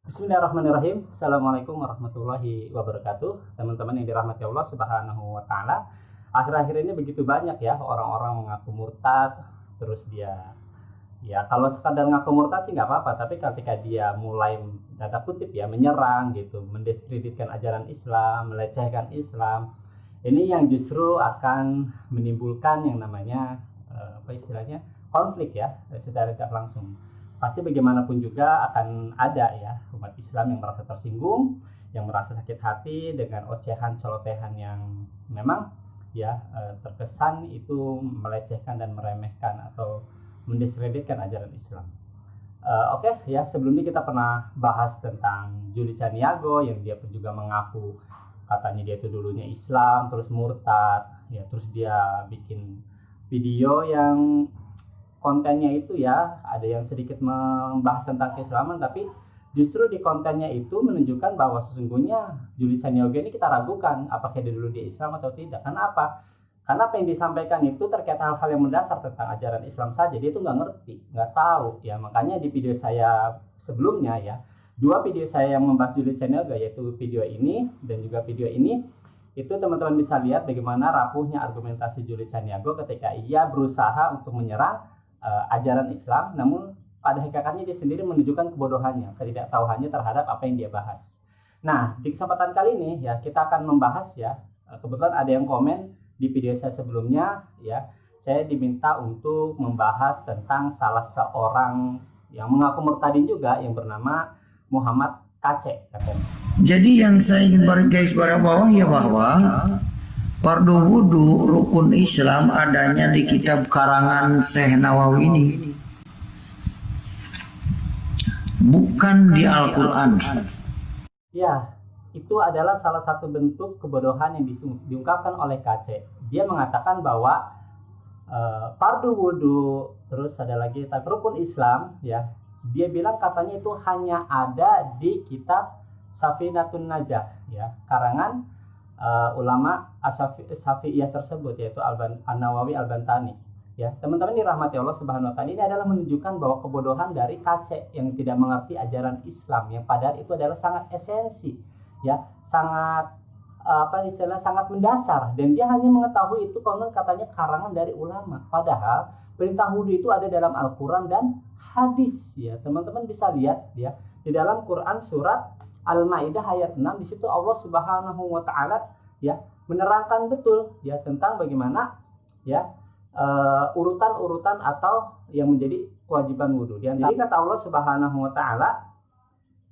Bismillahirrahmanirrahim. Assalamualaikum warahmatullahi wabarakatuh. Teman-teman yang dirahmati Allah Subhanahu wa Ta'ala, akhir-akhir ini begitu banyak ya orang-orang mengaku murtad. Terus dia, ya kalau sekadar ngaku murtad sih nggak apa-apa, tapi ketika dia mulai tanda kutip ya menyerang gitu, mendiskreditkan ajaran Islam, melecehkan Islam, ini yang justru akan menimbulkan yang namanya apa istilahnya konflik ya, secara tidak langsung. Pasti bagaimanapun juga akan ada ya umat Islam yang merasa tersinggung, yang merasa sakit hati dengan ocehan celotehan yang memang ya terkesan itu melecehkan dan meremehkan atau mendiskreditkan ajaran Islam. Oke, ya sebelumnya kita pernah bahas tentang Juli Caniago yang dia pun juga mengaku katanya dia itu dulunya Islam terus murtad ya, terus dia bikin video yang kontennya itu ya ada yang sedikit membahas tentang keislaman, tapi justru di kontennya itu menunjukkan bahwa sesungguhnya Juli Caniago ini kita ragukan apakah dia dulu di Islam atau tidak. Karena apa? Karena apa yang disampaikan itu terkait hal-hal yang mendasar tentang ajaran Islam saja, dia itu nggak ngerti, nggak tahu ya. Makanya di video saya sebelumnya ya, dua video saya yang membahas Juli Caniago, yaitu video ini dan juga video ini, itu teman-teman bisa lihat bagaimana rapuhnya argumentasi Juli Caniago ketika ia berusaha untuk menyerang ajaran Islam, namun pada hakikatnya dia sendiri menunjukkan kebodohannya, ketidaktahuannya terhadap apa yang dia bahas. Nah, di kesempatan kali ini ya kita akan membahas ya, kebetulan ada yang komen di video saya sebelumnya ya, saya diminta untuk membahas tentang salah seorang yang mengaku murtadin juga yang bernama Muhammad KC katanya. Jadi yang saya ingin garis bawah ya bahwa fardu wudu rukun Islam adanya di kitab karangan Syekh Nawawi ini, bukan di Al-Quran. Ya, itu adalah salah satu bentuk kebodohan yang diungkapkan oleh KC. Dia mengatakan bahwa fardu wudu, terus ada lagi rukun Islam ya. Dia bilang katanya itu hanya ada di kitab Safinatun Najah ya, karangan ulama Syafi'iyah tersebut, yaitu An-Nawawi Al-Bantani ya. Teman-teman dirahmati Allah Subhanahu wa Ta'ala, ini adalah menunjukkan bahwa kebodohan dari KC yang tidak mengerti ajaran Islam, yang padahal itu adalah sangat esensi ya, sangat sangat mendasar, dan dia hanya mengetahui itu konon katanya karangan dari ulama, padahal perintah wudhu itu ada dalam Al-Quran dan hadis ya. Teman-teman bisa lihat ya di dalam Quran surat Al-Maidah ayat 6, di situ Allah Subhanahu wa Ta'ala ya menerangkan betul ya tentang bagaimana ya urutan-urutan atau yang menjadi kewajiban wudhu. Jadi kata Allah Subhanahu wa Ta'ala,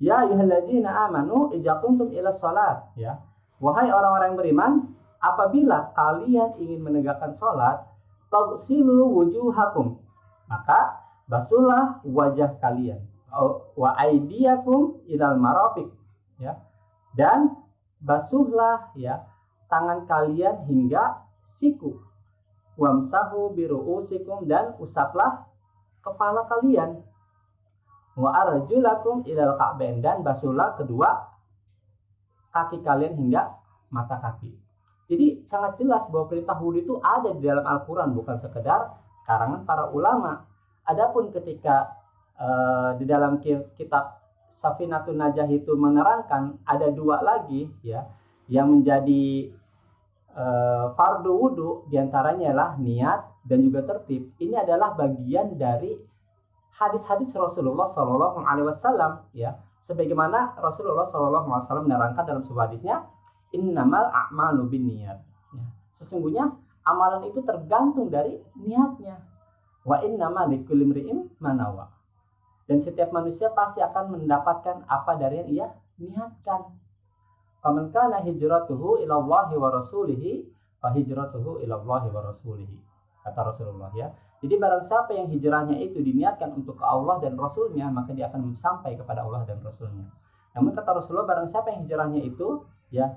ya ayyuhallazina amanu idza qumtum ila shalat ya, wahai orang-orang yang beriman, apabila kalian ingin menegakkan salat, faghsilu wujuhakum, maka basuhlah wajah kalian, wa aydiyakum ilal marafiq ya, dan basuhlah ya tangan kalian hingga siku, wamsahu biru'usikum, dan usaplah kepala kalian, wa arjulakum ilal ka'bain, dan basuhlah kedua kaki kalian hingga mata kaki. Jadi sangat jelas bahwa perintah wudhu itu ada di dalam Al-Quran, bukan sekedar karangan para ulama. Adapun ketika di dalam kitab Safinatun Najah itu menerangkan ada dua lagi ya yang menjadi fardu wudhu, diantaranya adalah niat dan juga tertib. Ini adalah bagian dari hadis-hadis Rasulullah Shallallahu Alaihi Wasallam ya, sebagaimana Rasulullah Shallallahu Alaihi Wasallam menerangkan dalam sebuah hadisnya, innamal a'malu binniyat ya, sesungguhnya amalan itu tergantung dari niatnya, wa innama likulli imri'in ma nawa, dan setiap manusia pasti akan mendapatkan apa dari yang ia niatkan. Faman kana hijratuhu ila Allahi wa rasulihi fa hijratuhu ila Allahi wa rasulihi, kata Rasulullah ya. Jadi barang siapa yang hijrahnya itu diniatkan untuk ke Allah dan Rasulnya, maka dia akan sampai kepada Allah dan Rasulnya. Namun kata Rasulullah, barang siapa yang hijrahnya itu ya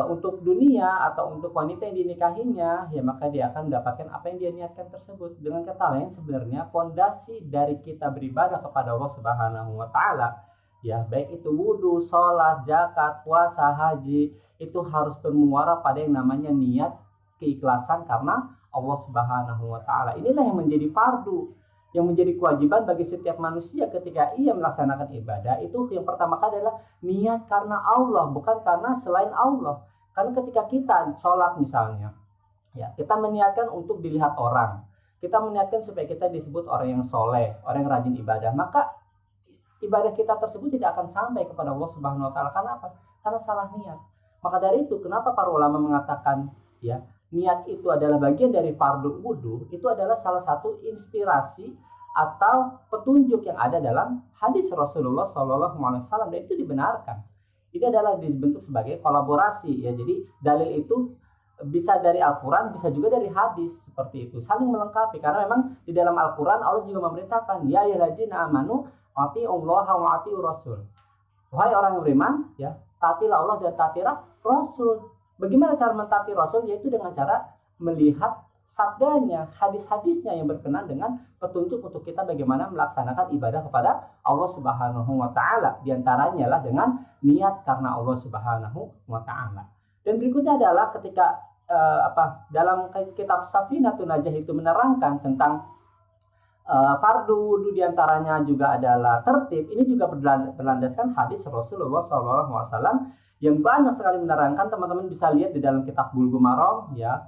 untuk dunia atau untuk wanita yang dinikahinya, ya maka dia akan mendapatkan apa yang dia niatkan tersebut. Dengan kata lain, sebenarnya pondasi dari kita beribadah kepada Allah Subhanahu wa Ta'ala ya, baik itu wudhu, sholat, zakat, puasa, haji, itu harus bermuara pada yang namanya niat, keikhlasan karena Allah Subhanahu wa Ta'ala. Inilah yang menjadi fardu yang menjadi kewajiban bagi setiap manusia ketika ia melaksanakan ibadah itu yang pertama kali adalah niat karena Allah, bukan karena selain Allah. Karena ketika kita sholat misalnya, ya kita meniatkan untuk dilihat orang, kita meniatkan supaya kita disebut orang yang soleh, orang yang rajin ibadah, maka ibadah kita tersebut tidak akan sampai kepada Allah Subhanahu Wa Taala. Karena apa? Karena salah niat. Maka dari itu, kenapa para ulama mengatakan ya niat itu adalah bagian dari fardu wudu, itu adalah salah satu inspirasi atau petunjuk yang ada dalam hadis Rasulullah SAW, dan itu dibenarkan. Ini adalah dibentuk sebagai kolaborasi ya. Jadi dalil itu bisa dari Al-Quran, bisa juga dari hadis, seperti itu, saling melengkapi. Karena memang di dalam Al-Quran Allah juga memerintahkan ya ayyuhallazina amanu atiullaha wa atiur rasul. Wahai orang yang beriman, ya taatilah Allah dan taatilah Rasul. Bagaimana cara mentaati Rasul? Yaitu dengan cara melihat sabdanya, hadis-hadisnya yang berkenan dengan petunjuk untuk kita bagaimana melaksanakan ibadah kepada Allah Subhanahu Wa Taala. Di antaranya lah dengan niat karena Allah Subhanahu Wa Taala. Dan berikutnya adalah ketika dalam kitab Safinatun Najah itu menerangkan tentang fardu wudu, diantaranya juga adalah tertib. Ini juga berlandaskan hadis Rasulullah SAW yang banyak sekali menerangkan. Teman-teman bisa lihat di dalam kitab Bulughul Maram ya,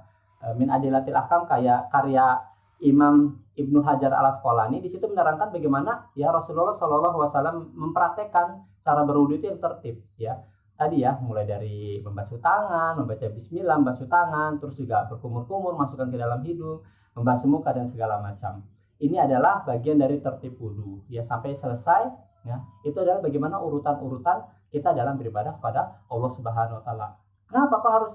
min adillatil ahkam, kayak karya Imam Ibnu Hajar al Asqalani. Di situ menerangkan bagaimana ya Rasulullah SAW mempraktekkan cara berwudu itu yang tertib ya. Tadi ya, mulai dari membasuh tangan, membaca bismillah, membasuh tangan, terus juga berkumur-kumur, masukkan ke dalam hidung, membasuh muka dan segala macam. Ini adalah bagian dari tertib wudu ya, sampai selesai ya. Itu adalah bagaimana urutan-urutan kita dalam beribadah kepada Allah Subhanahu Wa Taala. Kenapa kok harus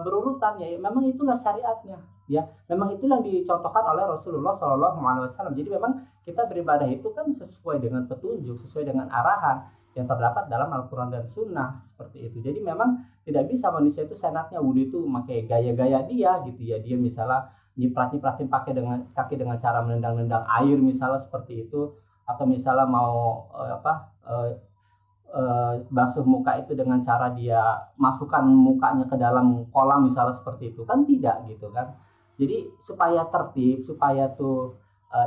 berurutan ya? Memang itulah syariatnya ya. Memang itulah yang dicontohkan oleh Rasulullah SAW. Jadi memang kita beribadah itu kan sesuai dengan petunjuk, sesuai dengan arahan yang terdapat dalam Al-Quran dan Sunnah, seperti itu. Jadi memang tidak bisa manusia itu senaknya wudu itu pakai gaya-gaya dia gitu ya. Dia misalnya nyiprat-nyipratin pakai dengan kaki dengan cara menendang-nendang air misalnya, seperti itu. Atau misalnya mau basuh muka itu dengan cara dia masukkan mukanya ke dalam kolam misalnya, seperti itu. Kan tidak gitu kan. Jadi supaya tertib, supaya tuh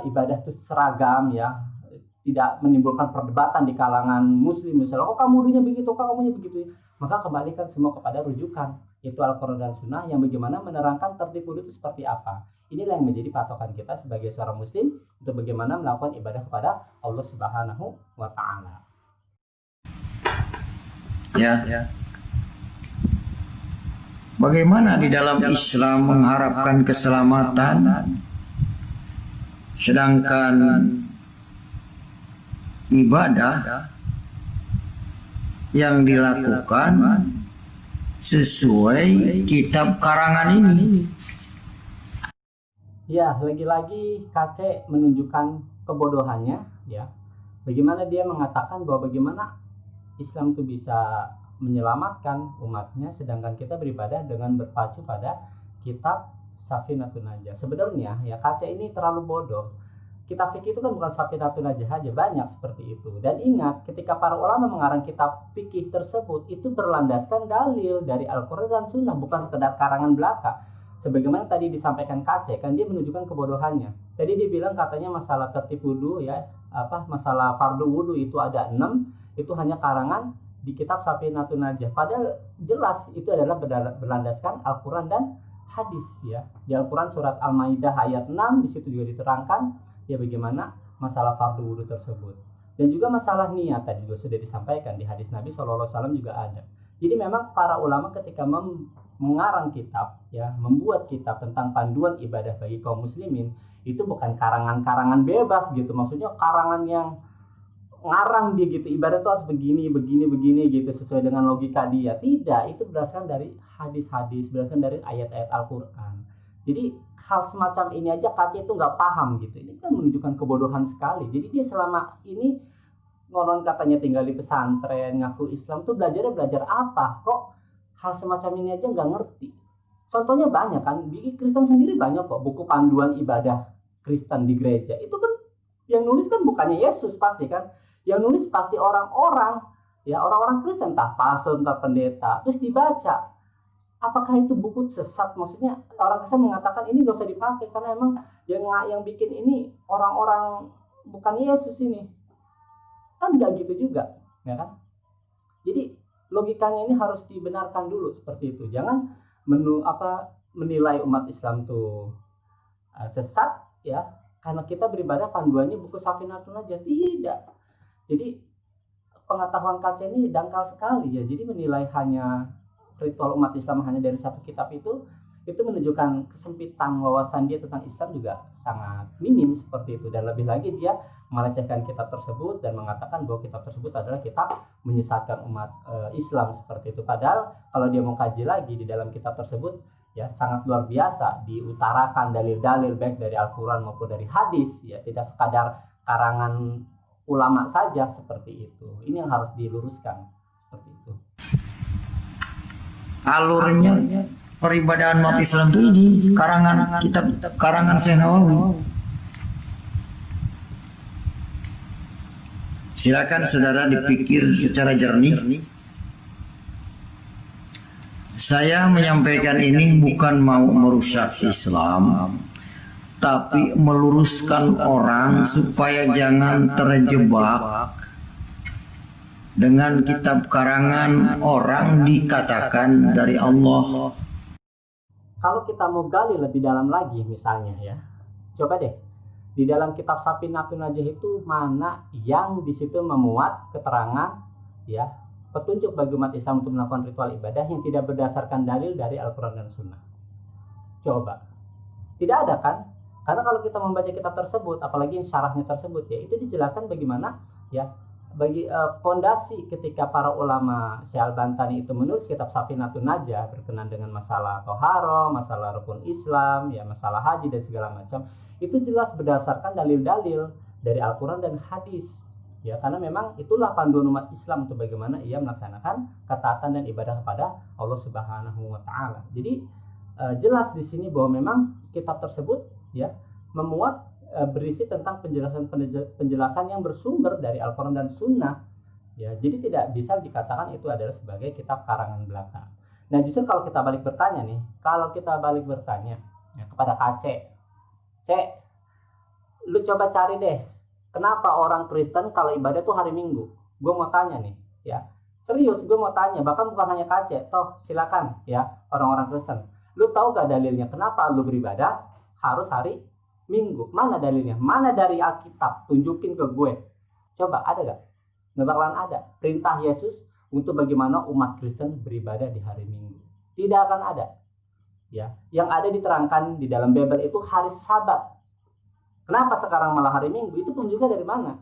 ibadah itu seragam ya, tidak menimbulkan perdebatan di kalangan muslim misalnya, oh kamu wudunya begitu, kok kamunya begitu, maka kembalikan semua kepada rujukan, yaitu Al-Quran dan Sunnah, yang bagaimana menerangkan tertib wudu itu seperti apa. Inilah yang menjadi patokan kita sebagai seorang muslim untuk bagaimana melakukan ibadah kepada Allah Subhanahu Wa Ta'ala. Ya. Bagaimana di dalam Islam mengharapkan keselamatan, sedangkan ibadah yang dilakukan sesuai kitab karangan ini. Ya, lagi-lagi KC menunjukkan kebodohannya ya. Bagaimana dia mengatakan bahwa bagaimana Islam itu bisa menyelamatkan umatnya, sedangkan kita beribadah dengan berpacu pada kitab Safinatun Najah. Sebenarnya ya KC ini terlalu bodoh. Kitab fikih itu kan bukan Safinatun Najah aja, banyak seperti itu. Dan ingat, ketika para ulama mengarang kitab fikih tersebut, itu berlandaskan dalil dari Al-Quran dan Sunnah, bukan sekedar karangan belaka. Sebagaimana tadi disampaikan KC, kan dia menunjukkan kebodohannya. Tadi dia bilang katanya masalah tertib wudu ya, masalah fardu wudu itu ada 6, itu hanya karangan di kitab Safinatun Najah. Padahal jelas itu adalah berlandaskan Al-Quran dan hadis ya. Di Al-Quran surat Al-Maidah ayat 6, di situ juga diterangkan ya bagaimana masalah fardu wudu tersebut. Dan juga masalah niat tadi juga sudah disampaikan di hadis Nabi SAW juga ada. Jadi memang para ulama ketika mengarang kitab ya, membuat kitab tentang panduan ibadah bagi kaum muslimin, itu bukan karangan-karangan bebas gitu. Maksudnya karangan yang ngarang dia gitu, ibadah itu harus begini gitu sesuai dengan logika dia. Tidak, itu berdasarkan dari hadis-hadis, berdasarkan dari ayat-ayat Al-Quran. Jadi hal semacam ini aja KC itu nggak paham gitu. Ini kan menunjukkan kebodohan sekali. Jadi dia selama ini ngonon katanya tinggal di pesantren, ngaku Islam tuh belajar apa? Kok hal semacam ini aja nggak ngerti? Contohnya banyak kan, di Kristen sendiri banyak kok buku panduan ibadah Kristen di gereja. Itu kan yang nulis kan bukannya Yesus pasti kan. Yang nulis pasti orang-orang ya, orang-orang Kristen, entah pastor, entah pendeta. Terus dibaca apakah itu buku sesat? Maksudnya orang Kristen mengatakan ini gak usah dipakai karena emang yang bikin ini orang-orang bukan Yesus ini. Kan nggak gitu juga, ya kan? Jadi logikanya ini harus dibenarkan dulu seperti itu. Jangan menilai umat Islam tuh sesat ya karena kita beribadah panduannya buku Safinatun Najah. Tidak. Jadi pengetahuan kaca ini dangkal sekali ya. Jadi menilai hanya ritual umat Islam hanya dari satu kitab itu menunjukkan kesempitan wawasan dia tentang Islam juga sangat minim seperti itu. Dan lebih lagi dia melecehkan kitab tersebut dan mengatakan bahwa kitab tersebut adalah kitab menyesatkan umat Islam seperti itu. Padahal kalau dia mau kaji lagi di dalam kitab tersebut ya sangat luar biasa, diutarakan dalil-dalil baik dari Al-Quran maupun dari hadis ya, tidak sekadar karangan ulama saja seperti itu. Ini yang harus diluruskan seperti itu. Alurnya peribadahan umat Islam itu di karangan kitab karangan Syekh Nawawi. Silakan saudara dipikir secara jernih. Saya menyampaikan ini bukan mau merusak Islam, tapi meluruskan orang supaya jangan terjebak dengan kitab karangan orang dikatakan dari Allah. Kalau kita mau gali lebih dalam lagi misalnya ya, coba deh di dalam kitab Safinatun Najah itu mana yang di situ memuat keterangan ya petunjuk bagi umat Islam untuk melakukan ritual ibadah yang tidak berdasarkan dalil dari Al-Quran dan Sunnah. Coba, tidak ada kan? Karena kalau kita membaca kitab tersebut, apalagi yang syarahnya tersebut ya, itu dijelaskan bagaimana ya bagi pondasi ketika para ulama Syekh Al-Bantani itu menulis kitab Safinatun Najah berkenaan dengan masalah toharo, masalah rukun Islam, ya masalah haji dan segala macam, itu jelas berdasarkan dalil-dalil dari Al-Quran dan hadis. Ya, karena memang itulah panduan umat Islam untuk bagaimana ia melaksanakan ketaatan dan ibadah kepada Allah Subhanahu wa taala. Jadi jelas di sini bahwa memang kitab tersebut ya memuat berisi tentang penjelasan yang bersumber dari Al-Quran dan Sunnah. Ya, jadi tidak bisa dikatakan itu adalah sebagai kitab karangan belaka. Nah, justru kalau kita balik bertanya nih, ya, kepada Kak Cek, lu coba cari deh, kenapa orang Kristen kalau ibadah tuh hari Minggu? Gue mau tanya nih, ya serius gue mau tanya, bahkan bukan hanya Kak Cek, toh silakan ya orang-orang Kristen. Lu tahu gak dalilnya kenapa lu beribadah harus hari Minggu? Mana dalilnya? Mana dari Alkitab? Tunjukin ke gue. Coba ada gak? Nggak bakalan ada. Perintah Yesus untuk bagaimana umat Kristen beribadah di hari Minggu. Tidak akan ada. Ya, yang ada diterangkan di dalam Bible itu hari Sabat. Kenapa sekarang malah hari Minggu? Itu petunjuknya dari mana?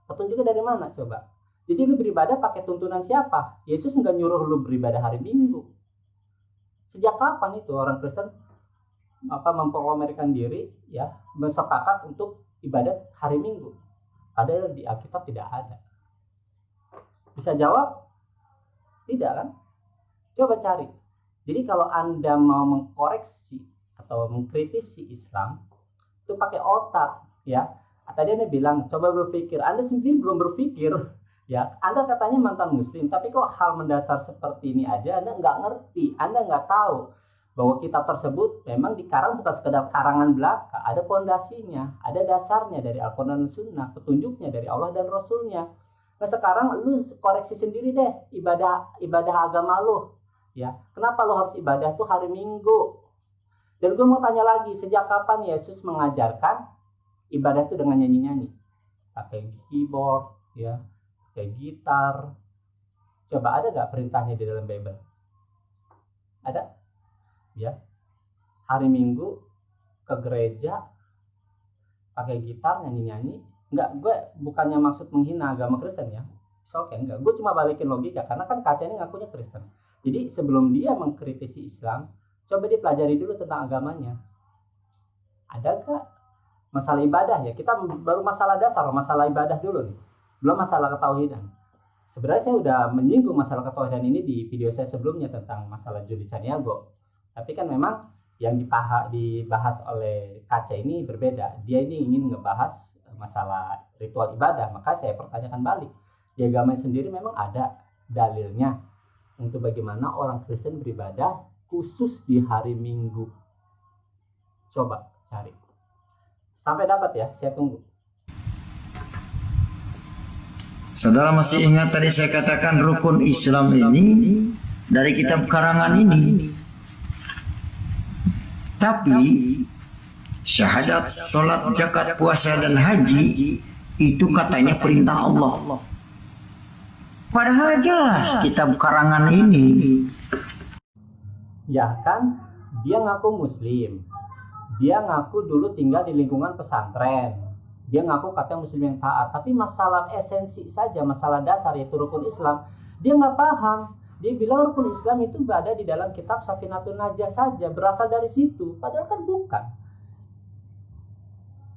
Petunjuknya dari mana? Coba. Jadi lu beribadah pakai tuntunan siapa? Yesus nggak nyuruh lu beribadah hari Minggu. Sejak kapan itu orang Kristen memproklamirkan diri ya bersepakat untuk ibadat hari Minggu? Padahal di Alkitab tidak ada. Bisa jawab? Tidak kan? Coba cari. Jadi kalau Anda mau mengkoreksi atau mengkritisi Islam, itu pakai otak ya. Tadi Anda bilang coba berpikir. Anda sendiri belum berpikir ya. Anda katanya mantan Muslim, tapi kok hal mendasar seperti ini aja Anda nggak ngerti. Anda nggak tahu bahwa kitab tersebut memang dikarang bukan sekedar karangan belaka, ada pondasinya, ada dasarnya dari Al-Quran dan Sunnah, petunjuknya dari Allah dan Rasulnya. Nah sekarang lu koreksi sendiri deh ibadah agama lu. Ya, kenapa lo harus ibadah tuh hari Minggu? Dan gue mau tanya lagi, sejak kapan Yesus mengajarkan ibadah itu dengan nyanyi-nyanyi? Pakai keyboard, ya, pakai gitar. Coba ada gak perintahnya di dalam Bible? Ada? Ya, hari Minggu ke gereja pakai gitar nyanyi-nyanyi. Enggak, gue bukannya maksud menghina agama Kristen ya. Oke, enggak. Gue cuma balikin logika karena kan Kaca ini ngakunya Kristen. Jadi sebelum dia mengkritisi Islam, coba dia pelajari dulu tentang agamanya. Ada gak masalah ibadah ya? Kita baru masalah dasar, masalah ibadah dulu nih. Belum masalah ketauhidan. Sebenarnya saya udah menyinggung masalah ketauhidan ini di video saya sebelumnya tentang masalah Juli Caniago. Tapi kan memang yang dibahas oleh Kaca ini berbeda. Dia ini ingin ngebahas masalah ritual ibadah. Maka saya pertanyakan balik. Di agama sendiri memang ada dalilnya. untuk bagaimana orang Kristen beribadah khusus di hari Minggu. Coba cari. Sampai dapat ya, saya tunggu. Saudara masih ingat tadi saya katakan rukun Islam ini dari kitab karangan ini. Tapi syahadat, sholat, zakat, puasa, dan haji itu katanya perintah Allah. Padahal jelas kitab karangan ini. Ya kan, dia ngaku muslim. Dia ngaku dulu tinggal di lingkungan pesantren. Dia ngaku katanya muslim yang taat. Tapi masalah esensi saja, masalah dasar yaitu rukun Islam, dia nggak paham. Dia bilang rukun Islam itu berada di dalam kitab Safinatun Najah saja, berasal dari situ. Padahal kan bukan.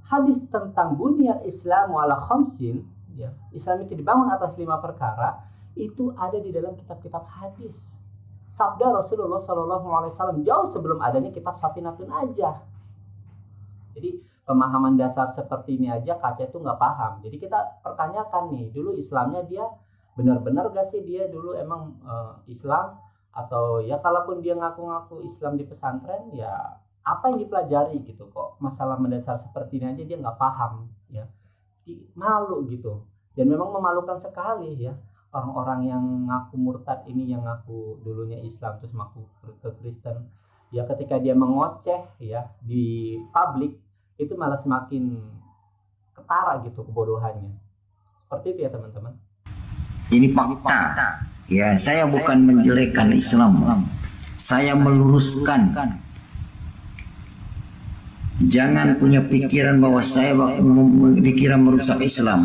Hadis tentang bunyal Islam ala khamsin, ya, Islam itu dibangun atas 5 perkara, itu ada di dalam kitab-kitab hadis. Sabda Rasulullah SAW jauh sebelum adanya kitab Safinatun Najah. Jadi pemahaman dasar seperti ini aja Kaca itu nggak paham. Jadi kita pertanyakan nih, dulu Islamnya dia benar-benar gak sih dia dulu emang Islam, atau ya kalaupun dia ngaku-ngaku Islam di pesantren, ya apa yang dipelajari gitu, kok masalah mendasar seperti ini aja dia nggak paham, ya malu gitu. Dan memang memalukan sekali ya orang-orang yang ngaku murtad ini, yang ngaku dulunya Islam terus ngaku ke Kristen, ya ketika dia mengoceh ya di publik itu malah semakin ketara gitu kebodohannya. Seperti itu ya teman-teman. Ini fakta. Ya, saya bukan menjelekkan Islam. Saya meluruskan. Jangan punya pikiran bahwa saya dikira merusak Islam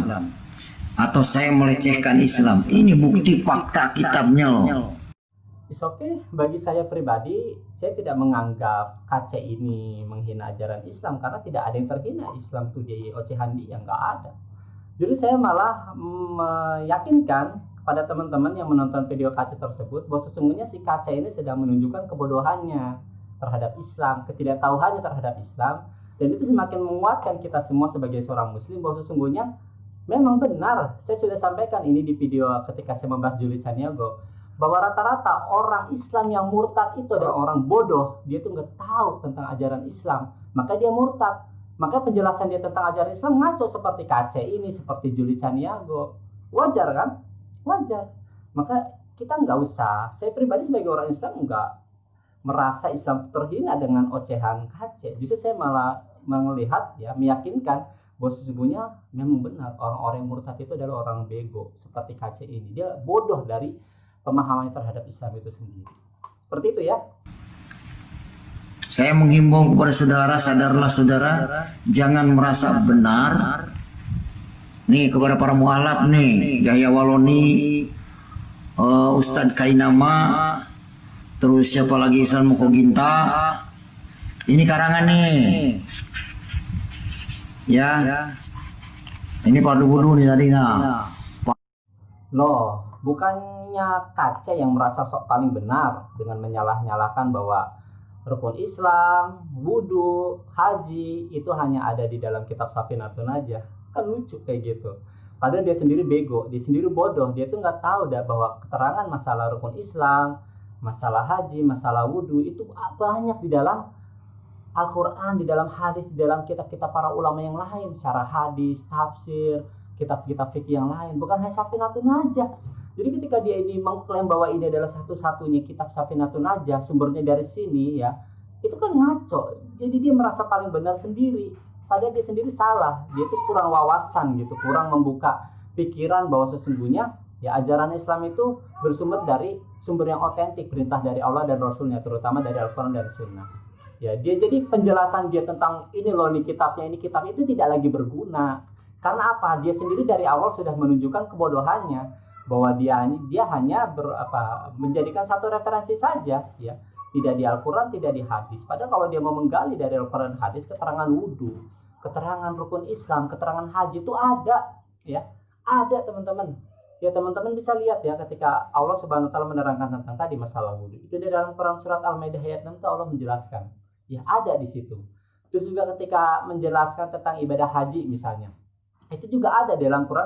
atau saya melecehkan Islam. Ini bukti fakta kitabnya loh. It's okay. Bagi saya pribadi, saya tidak menganggap KC ini menghina ajaran Islam, karena tidak ada yang terhina. Islam itu di ocehan dia, nggak ada. Jadi saya malah meyakinkan kepada teman-teman yang menonton video KC tersebut bahwa sesungguhnya si KC ini sedang menunjukkan kebodohannya terhadap Islam, ketidaktahuannya terhadap Islam, dan itu semakin menguatkan kita semua sebagai seorang muslim bahwa sesungguhnya memang benar. Saya sudah sampaikan ini di video ketika saya membahas Juli Caniago, bahwa rata-rata orang Islam yang murtad itu adalah orang bodoh. Dia tuh nggak tahu tentang ajaran Islam, maka dia murtad. Maka penjelasan dia tentang ajaran Islam ngaco seperti KC ini, seperti Juli Caniago. Wajar kan? Wajar. Maka kita nggak usah, saya pribadi sebagai orang Islam nggak merasa Islam terhina dengan ocehan KC. Justru saya malah melihat, ya, meyakinkan bahwa sesungguhnya memang benar orang-orang yang murtad itu adalah orang bego seperti KC ini. Dia bodoh dari pemahamannya terhadap Islam itu sendiri. Seperti itu ya. Saya menghimbau kepada saudara, sadarlah saudara, jangan merasa benar. Nih kepada para mualaf nih, Yahya Waloni, Ustadz Kainama, terus siapa lagi, Islam Mukoginta. Ini karangan nih. Ya. Ini Pardu Wudu nih tadi nah. Loh, bukannya KC yang merasa sok paling benar dengan menyalah-nyalahkan bahwa rukun Islam, wudhu, haji itu hanya ada di dalam kitab Safinatun Najah. Kan lucu kayak gitu. Padahal dia sendiri bego, dia sendiri bodoh. Dia tuh nggak tahu dah bahwa keterangan masalah rukun Islam, masalah haji, masalah wudhu itu banyak di dalam Al-Quran, di dalam hadis, di dalam kitab-kitab para ulama yang lain, syarah hadis, tafsir, kitab-kitab fikih yang lain, bukan hanya Safinatun Najah. Jadi ketika dia ini mengklaim bahwa ini adalah satu-satunya kitab Safinatun Najah, sumbernya dari sini, ya, itu kan ngaco. Jadi dia merasa paling benar sendiri, padahal dia sendiri salah. Dia itu kurang wawasan gitu, kurang membuka pikiran bahwa sesungguhnya ya ajaran Islam itu bersumber dari sumber yang otentik, perintah dari Allah dan Rasulnya, terutama dari Al-Quran dan Sunnah. Ya, dia jadi penjelasan dia tentang ini loh nih kitabnya, ini kitab itu tidak lagi berguna. Karena apa? Dia sendiri dari awal sudah menunjukkan kebodohannya, bahwa dia hanya menjadikan satu referensi saja, ya, tidak di Al-Quran, tidak di hadis. Padahal kalau dia mau menggali dari Al-Quran dan hadis, keterangan wudhu, keterangan rukun Islam, keterangan haji itu ada, ya, ada teman-teman. Ya teman-teman bisa lihat ya ketika Allah Subhanahu Wa Taala menerangkan tentang tadi masalah wudhu, itu di dalam Quran surat Al-Maidah ayat 6 itu Allah menjelaskan, ya ada di situ. Terus juga ketika menjelaskan tentang ibadah haji misalnya, itu juga ada di dalam Quran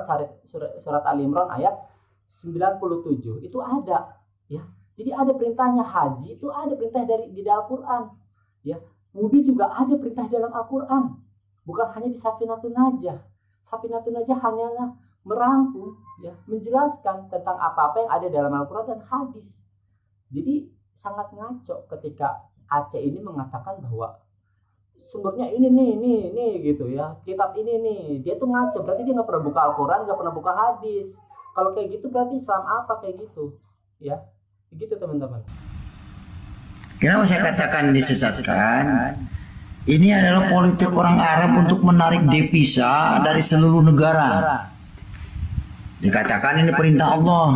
surat Ali Imran ayat 97 itu ada, ya. Jadi ada perintahnya. Haji itu ada perintah di Al-Quran. Ya, wudhu juga ada perintah dalam Al-Quran. Bukan hanya di Safinatun Najah. Safinatun Najah hanyalah merangkum, ya, menjelaskan tentang apa-apa yang ada dalam Al-Quran dan hadis. Jadi sangat ngaco ketika Aceh ini mengatakan bahwa sumbernya ini gitu ya, kitab ini nih. Dia tuh ngaco, berarti dia nggak pernah buka Al-Quran, nggak pernah buka hadis. Kalau kayak gitu berarti Islam apa kayak gitu, ya, begitu teman-teman. Kenapa saya katakan disesatkan? Ini adalah politik orang Arab untuk menarik devisa dari seluruh negara. Dikatakan ini perintah Allah.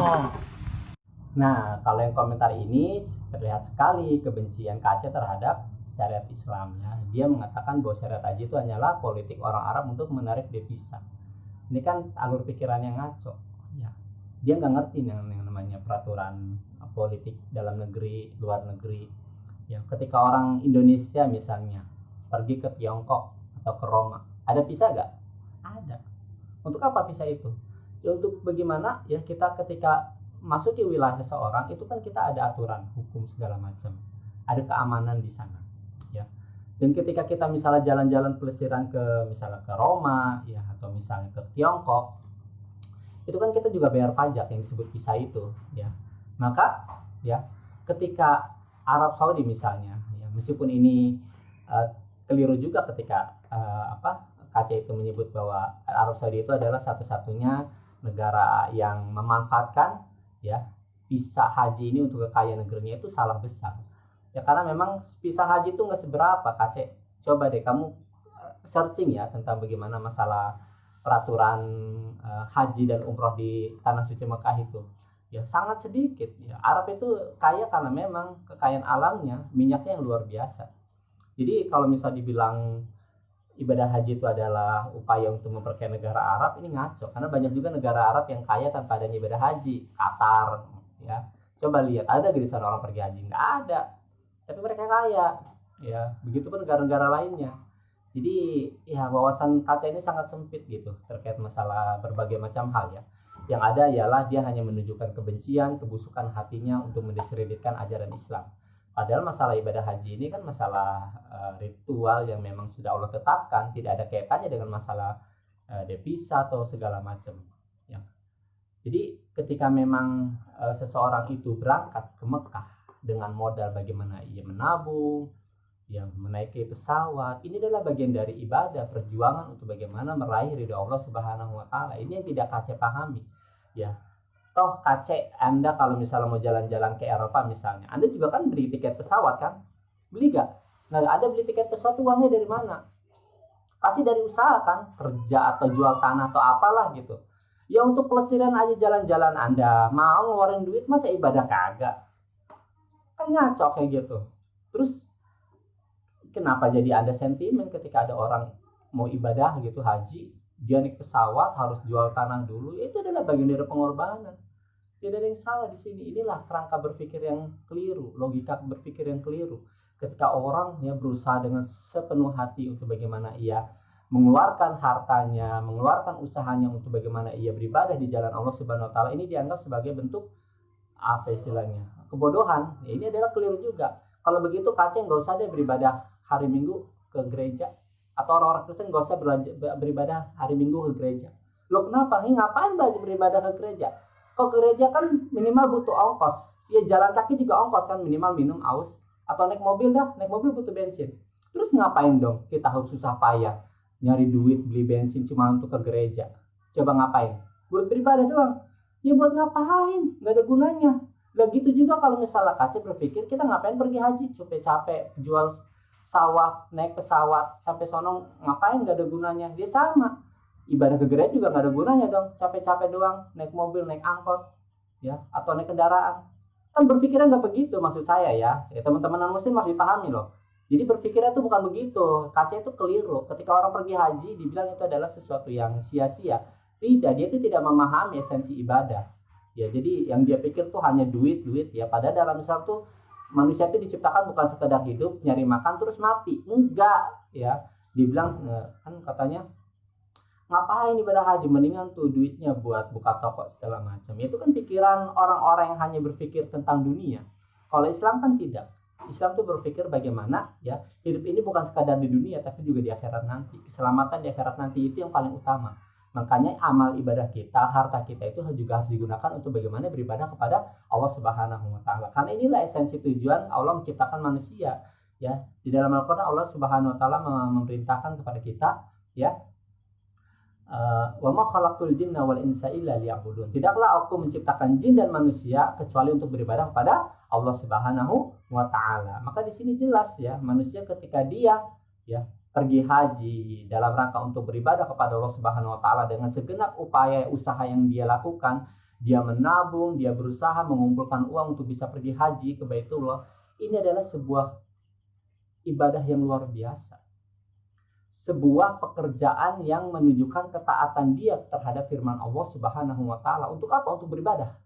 Nah, kalau yang komentar ini terlihat sekali kebencian Aceh terhadap syariat Islam. Ya. Dia mengatakan bahwa syariat haji itu hanyalah politik orang Arab untuk menarik devisa. Ini kan alur pikiran yang ngaco. Ya. Dia nggak ngerti yang namanya peraturan politik dalam negeri, luar negeri. Ya, ketika orang Indonesia misalnya pergi ke Tiongkok atau ke Roma, ada visa nggak? Ada. Untuk apa visa itu? Ya untuk bagaimana ya kita ketika masuki wilayah seseorang itu kan kita ada aturan hukum segala macam, ada keamanan di sana, ya. Dan ketika kita misalnya jalan-jalan pelesiran misalnya ke Roma, ya, atau misalnya ke Tiongkok, itu kan kita juga bayar pajak yang disebut visa itu, ya. Maka ya ketika Arab Saudi misalnya, ya, meskipun ini keliru juga ketika KC itu menyebut bahwa Arab Saudi itu adalah satu-satunya negara yang memanfaatkan, ya, visa haji ini untuk kekayaan negerinya, itu salah besar. Ya karena memang visa haji itu nggak seberapa, KC. Coba deh kamu searching ya tentang bagaimana masalah peraturan haji dan umroh di tanah suci Mekah itu. Ya sangat sedikit. Ya, Arab itu kaya karena memang kekayaan alamnya, minyaknya yang luar biasa. Jadi kalau misalnya dibilang ibadah haji itu adalah upaya untuk memperkaya negara Arab, ini ngaco. Karena banyak juga negara Arab yang kaya tanpa adanya ibadah haji. Qatar, ya. Coba lihat, ada di sana orang pergi haji? Nggak ada. Tapi mereka kaya. Ya, begitupun negara-negara lainnya. Jadi ya wawasan kaca ini sangat sempit gitu terkait masalah berbagai macam hal ya. Yang ada ialah dia hanya menunjukkan kebencian, kebusukan hatinya untuk mendiskreditkan ajaran Islam. Padahal masalah ibadah haji ini kan masalah ritual yang memang sudah Allah tetapkan, tidak ada kaitannya dengan masalah devisa atau segala macam. Ya. Jadi ketika memang seseorang itu berangkat ke Mekah dengan modal bagaimana ia menabung, yang menaiki pesawat, ini adalah bagian dari ibadah, perjuangan untuk bagaimana meraih ridha Allah Subhanahu wa taala. Ini yang tidak KC pahami. Ya. Toh KC, Anda kalau misalnya mau jalan-jalan ke Eropa misalnya, Anda juga kan beli tiket pesawat kan? Beli gak? Nah, Anda beli tiket pesawat uangnya dari mana? Pasti dari usaha kan? Kerja atau jual tanah atau apalah gitu. Ya untuk pelesiran aja jalan-jalan Anda, mau ngeluarin duit masa ibadah kagak? Kan ngaco kayak gitu. Terus kenapa jadi Anda sentimen ketika ada orang mau ibadah gitu haji, dia naik pesawat harus jual tanah dulu? Itu adalah bagian dari pengorbanan. Tidak ada yang salah di sini. Inilah kerangka berpikir yang keliru, logika berpikir yang keliru. Ketika orang ya berusaha dengan sepenuh hati untuk bagaimana ia mengeluarkan hartanya, mengeluarkan usahanya untuk bagaimana ia beribadah di jalan Allah Subhanahu wa taala, ini dianggap sebagai bentuk apa istilahnya? Kebodohan. Ya, ini adalah keliru juga. Kalau begitu KC nggak usah deh beribadah hari Minggu ke gereja, atau orang-orang Kristen nggak usah beribadah hari Minggu ke gereja. Loh kenapa? Ini ngapain beribadah ke gereja? Kalau ke gereja kan minimal butuh ongkos. Ya jalan kaki juga ongkos kan, minimal minum aus. Atau naik mobil dah, naik mobil butuh bensin. Terus ngapain dong kita harus susah payah nyari duit beli bensin cuma untuk ke gereja? Coba ngapain? Buat beribadah doang. Ya buat ngapain? Gak ada gunanya. Lah gitu juga kalau misalnya KC berpikir kita ngapain pergi haji, capek-capek jual sawah, naik pesawat sampai sono, ngapain? Gak ada gunanya. Dia sama. Ibadah ke gereja juga gak ada gunanya dong, capek-capek doang, naik mobil, naik angkot, ya, atau naik kendaraan. Kan berpikirnya nggak begitu maksud saya ya. Ya teman-teman non-muslim harus dipahami loh. Jadi berpikirnya itu bukan begitu. KC itu keliru. Ketika orang pergi haji dibilang itu adalah sesuatu yang sia-sia. Tidak, dia itu tidak memahami esensi ibadah. Ya, jadi yang dia pikir tuh hanya duit ya. Padahal dalam Islam tuh manusia itu diciptakan bukan sekedar hidup, nyari makan terus mati. Enggak, ya. Dibilang kan katanya ngapain ibadah haji, mendingan tuh duitnya buat buka toko segala macam. Itu kan pikiran orang-orang yang hanya berpikir tentang dunia. Kalau Islam kan tidak. Islam tuh berpikir bagaimana ya hidup ini bukan sekadar di dunia tapi juga di akhirat nanti. Keselamatan di akhirat nanti itu yang paling utama. Makanya amal ibadah kita, harta kita itu juga harus digunakan untuk bagaimana beribadah kepada Allah Subhanahu wa taala. Karena inilah esensi tujuan Allah menciptakan manusia ya. Di dalam Al-Qur'an Allah Subhanahu wa taala memerintahkan kepada kita ya, wa ma khalaqtul jinna wal insa illa liya'budun. Tidaklah aku menciptakan jin dan manusia kecuali untuk beribadah kepada Allah Subhanahu wa taala. Maka di sini jelas ya, manusia ketika dia ya pergi haji dalam rangka untuk beribadah kepada Allah Subhanahu wa taala dengan segenap upaya usaha yang dia lakukan, dia menabung, dia berusaha mengumpulkan uang untuk bisa pergi haji ke Baitullah. Ini adalah sebuah ibadah yang luar biasa. Sebuah pekerjaan yang menunjukkan ketaatan dia terhadap firman Allah Subhanahu wa taala. Untuk apa? Untuk beribadah.